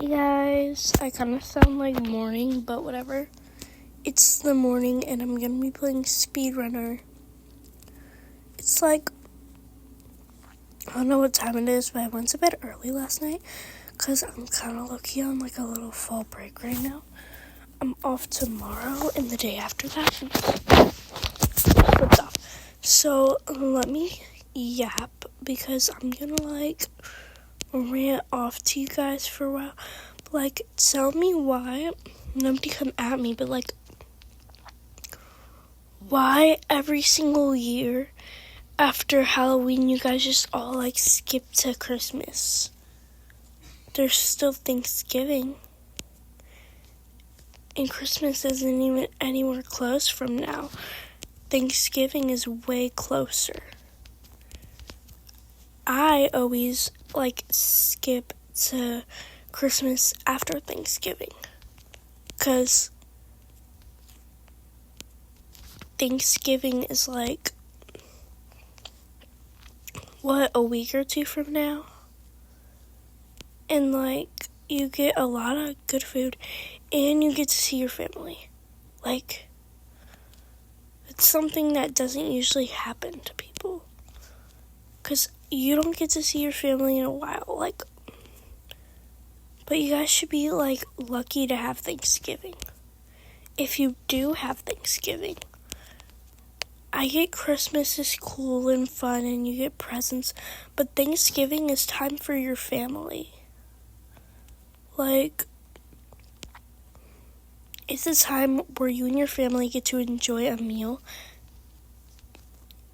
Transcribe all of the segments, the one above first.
Hey guys, I kind of sound like morning, but whatever. It's the morning and I'm going to be playing Speedrunner. It's like, I don't know what time it is, but I went to bed early last night because I'm kind of low-key on like a little fall break right now. I'm off tomorrow and the day after that. Flipped off. So let me yap because I'm going to rant off to you guys for a while. Tell me why, nobody come at me, but why every single year after Halloween you guys just all skip to Christmas? There's still Thanksgiving. And Christmas isn't even anywhere close from now. Thanksgiving is way closer. I always skip to Christmas after Thanksgiving, because Thanksgiving is a week or two from now, and you get a lot of good food and you get to see your family. It's something that doesn't usually happen to people, because you don't get to see your family in a while, but you guys should be lucky to have Thanksgiving. If you do have Thanksgiving, I get Christmas is cool and fun and you get presents, but Thanksgiving is time for your family. It's a time where you and your family get to enjoy a meal,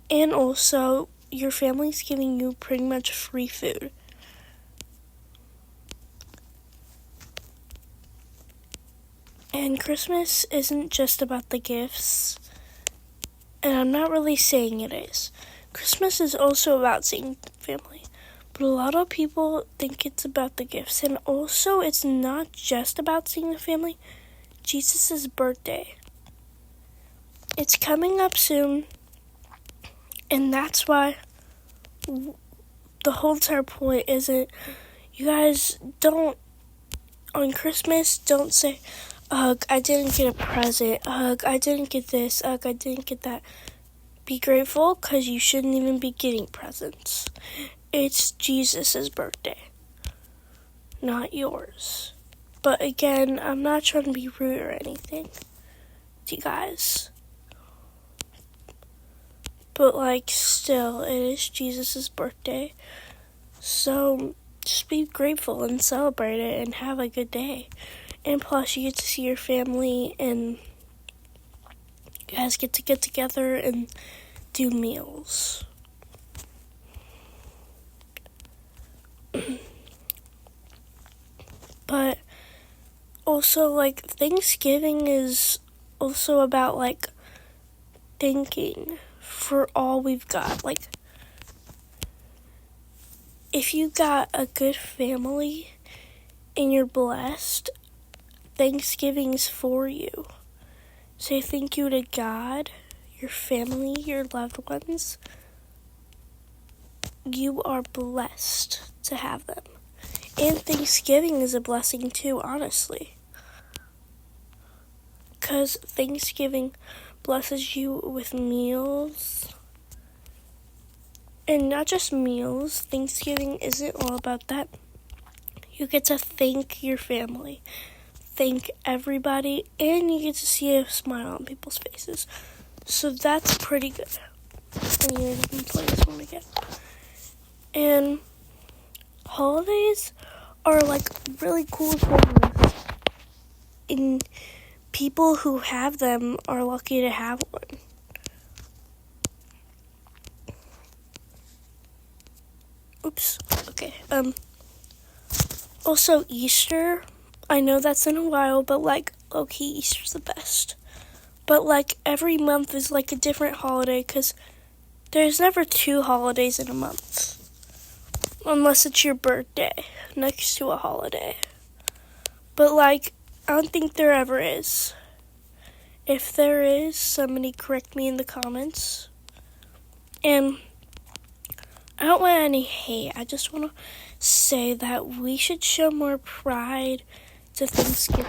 and also your family's giving you pretty much free food. And Christmas isn't just about the gifts, and I'm not really saying it is. Christmas is also about seeing family, but a lot of people think it's about the gifts, and also it's not just about seeing the family. Jesus' birthday. It's coming up soon, and that's why the whole entire point isn't, you guys don't, on Christmas, don't say, ugh, I didn't get a present, ugh, I didn't get this, ugh, I didn't get that. Be grateful, because you shouldn't even be getting presents. It's Jesus' birthday, not yours. But again, I'm not trying to be rude or anything to you guys. But still, it is Jesus' birthday. So just be grateful and celebrate it and have a good day. And plus, you get to see your family and you guys get together and do meals. But also, Thanksgiving is also about, thanking for all we've got. If you got a good family and you're blessed, Thanksgiving's for you. Say thank you to God, your family, your loved ones. You are blessed to have them. And Thanksgiving is a blessing too, honestly. Because Thanksgiving blesses you with meals. And not just meals. Thanksgiving isn't all about that. You get to thank your family, thank everybody, and you get to see a smile on people's faces. So that's pretty good. Anyway, I'm going to play this one again. And holidays are really cool things. And people who have them are lucky to have one. Oops. Okay. Also, Easter. I know that's in a while, but low-key, Easter's the best. But every month is a different holiday, because there's never 2 holidays in a month. Unless it's your birthday next to a holiday. But I don't think there ever is. If there is, somebody correct me in the comments. And I don't want any hate. I just want to say that we should show more pride to Thanksgiving.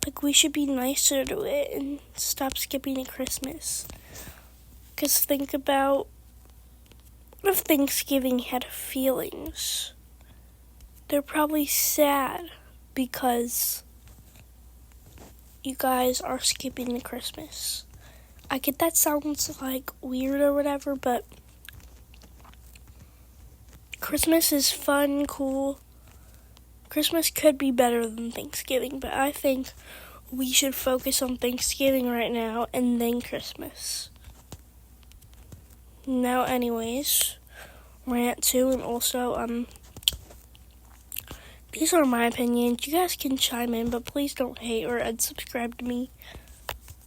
Like, we should be nicer to it and stop skipping to Christmas. Because think about, what if Thanksgiving had feelings? They're probably sad because you guys are skipping to Christmas. I get that sounds like weird or whatever, but Christmas is fun, cool. Christmas could be better than Thanksgiving, but I think we should focus on Thanksgiving right now and then Christmas. Now, anyways, rant 2, and also, these are my opinions. You guys can chime in, but please don't hate or unsubscribe to me.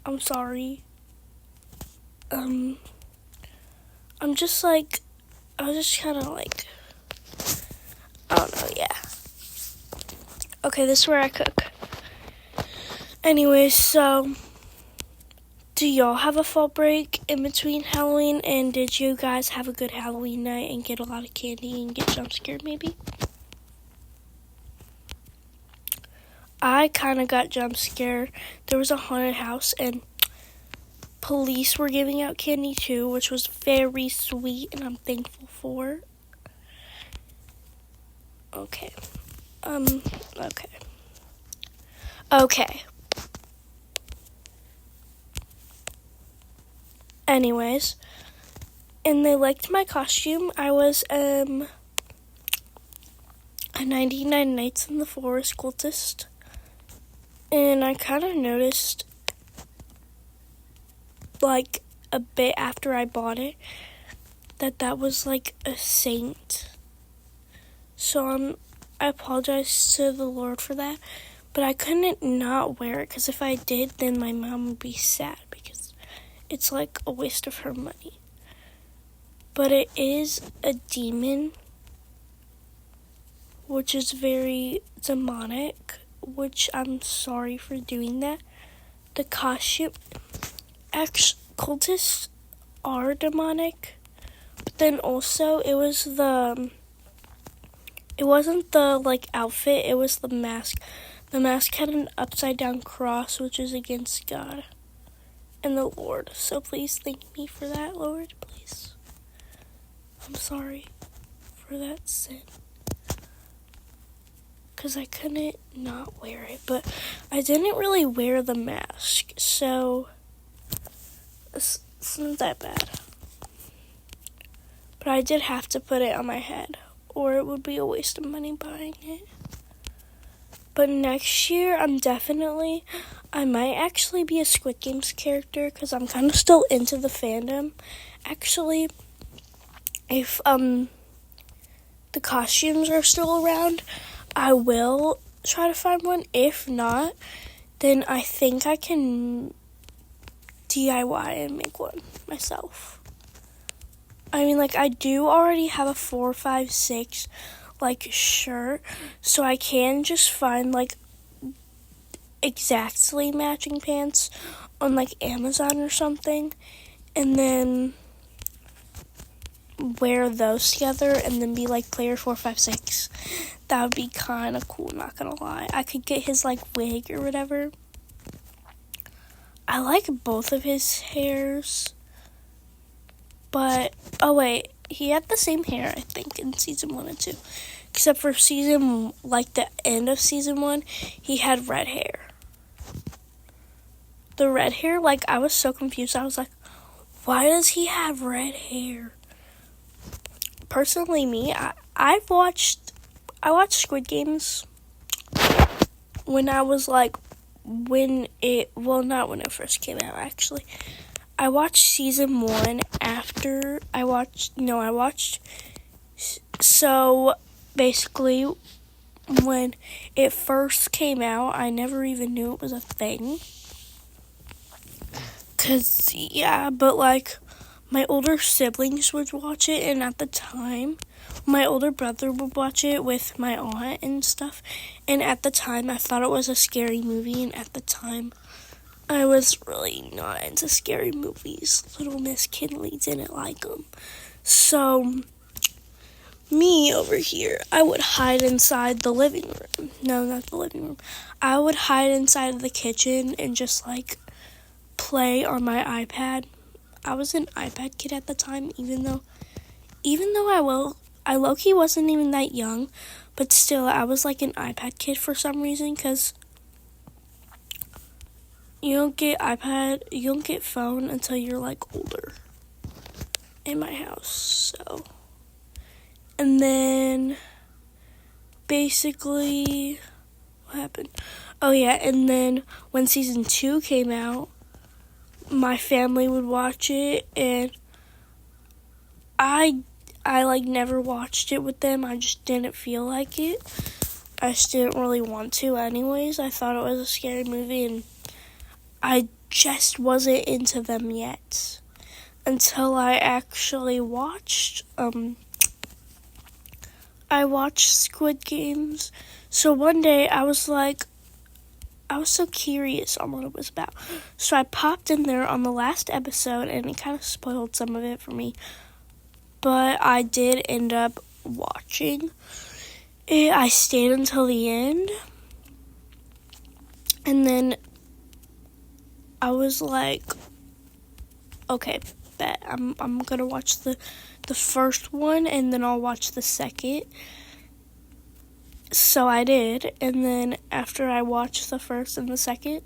I'm sorry. I was just kind of like, I don't know, yeah. Okay, this is where I cook. Anyways, so, do y'all have a fall break in between Halloween, and did you guys have a good Halloween night and get a lot of candy and get jump scared maybe? I kind of got jump scared. There was a haunted house, and police were giving out candy too, which was very sweet, and I'm thankful for. Okay. Okay. Anyways, and they liked my costume. I was, a 99 Nights in the Forest cultist. And I kind of noticed, like, a bit after I bought it, that was, like, a saint. So, I apologize to the Lord for that. But I couldn't not wear it, because if I did, then my mom would be sad, because it's, like, a waste of her money. But it is a demon, which is very demonic, which I'm sorry for doing that. The costume, cultists are demonic, but then also it wasn't the, like, outfit, it was the mask. The mask had an upside down cross, which is against God and the Lord. So please thank me for that, Lord, please. I'm sorry for that sin, because I couldn't not wear it, but I didn't really wear the mask, so it's not that bad. But I did have to put it on my head, or it would be a waste of money buying it. But next year, I might actually be a Squid Games character, because I'm kind of still into the fandom. Actually, if the costumes are still around, I will try to find one. If not, then I think I can DIY and make one myself. I mean, like, I do already have a 4, 5, 6, like, shirt, so I can just find, like, exactly matching pants on, like, Amazon or something, and then wear those together, and then be like player 4, 5, 6. That would be kind of cool, not gonna lie. I could get his, like, wig or whatever. I like both of his hairs, but, oh wait, he had the same hair, I think, in season 1 and 2. Except for the end of season 1, he had red hair. The red hair, like, I was so confused. I was like, why does he have red hair? Personally, me, I watched Squid Games when I was, like, not when it first came out, actually. I watched season 1 so basically, when it first came out, I never even knew it was a thing. But, like, my older siblings would watch it, and at the time, my older brother would watch it with my aunt and stuff, and at the time, I thought it was a scary movie, and at the time, I was really not into scary movies. Little Miss Kinley didn't like them. So, me over here, I would hide inside the living room. No, not the living room. I would hide inside of the kitchen and just, play on my iPad. I was an iPad kid at the time, even though I low-key wasn't even that young, but still, I was an iPad kid for some reason, because you don't get phone until you're, older in my house, so. And then, basically, what happened? Oh, yeah, and then when season 2 came out, my family would watch it, and I never watched it with them. I just didn't feel like it. I just didn't really want to anyways. I thought it was a scary movie, and I just wasn't into them yet until I actually watched, Squid Games. So one day I was so curious on what it was about. So I popped in there on the last episode, and it kind of spoiled some of it for me. But I did end up watching it. I stayed until the end. And then I was like, okay, bet. I'm going to watch the first one, and then I'll watch the second. So I did, and then after I watched the first and the second,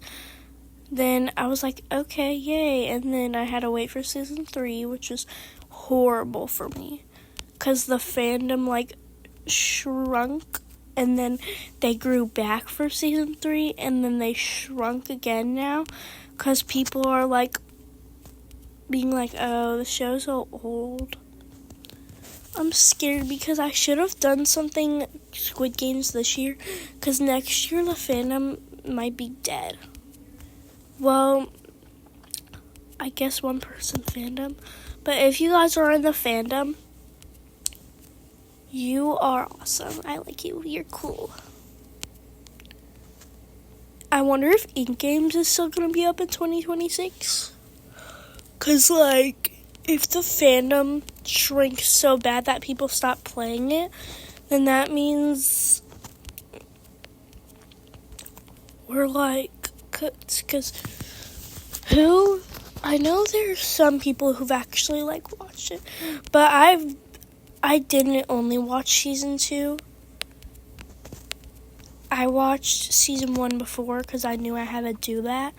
then I was like, okay, yay, and then I had to wait for season 3, which was horrible for me, because the fandom, shrunk, and then they grew back for season 3, and then they shrunk again now, because people are, being like, oh, the show's so old. I'm scared because I should have done something Squid Games this year, because next year the fandom might be dead. Well, I guess one person fandom. But if you guys are in the fandom, you are awesome. I like you. You're cool. I wonder if Ink Games is still going to be up in 2026. Because, if the fandom shrinks so bad that people stop playing it, then that means we're cooked. Because I know there's some people who've actually watched it, but I didn't only watch season 2. I watched season 1 before because I knew I had to do that.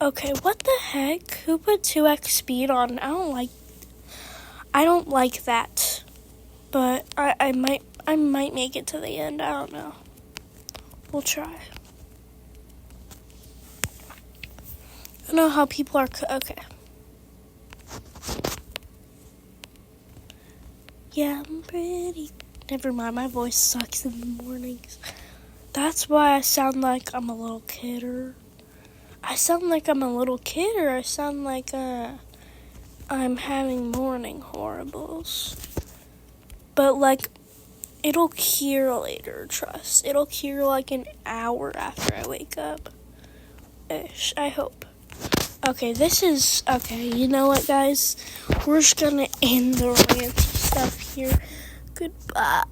Okay, what the heck? Who put 2x speed on? I don't like that. But I might make it to the end. I don't know. We'll try. I don't know how people are. Okay. Yeah, I'm pretty. Never mind. My voice sucks in the mornings. That's why I sound like I'm a little kidder. I sound like I'm a little kid, or I sound like I'm having morning horribles. But it'll cure later, trust. It'll cure an hour after I wake up. Ish, I hope. Okay, you know what, guys? We're just gonna end the rant stuff here. Goodbye.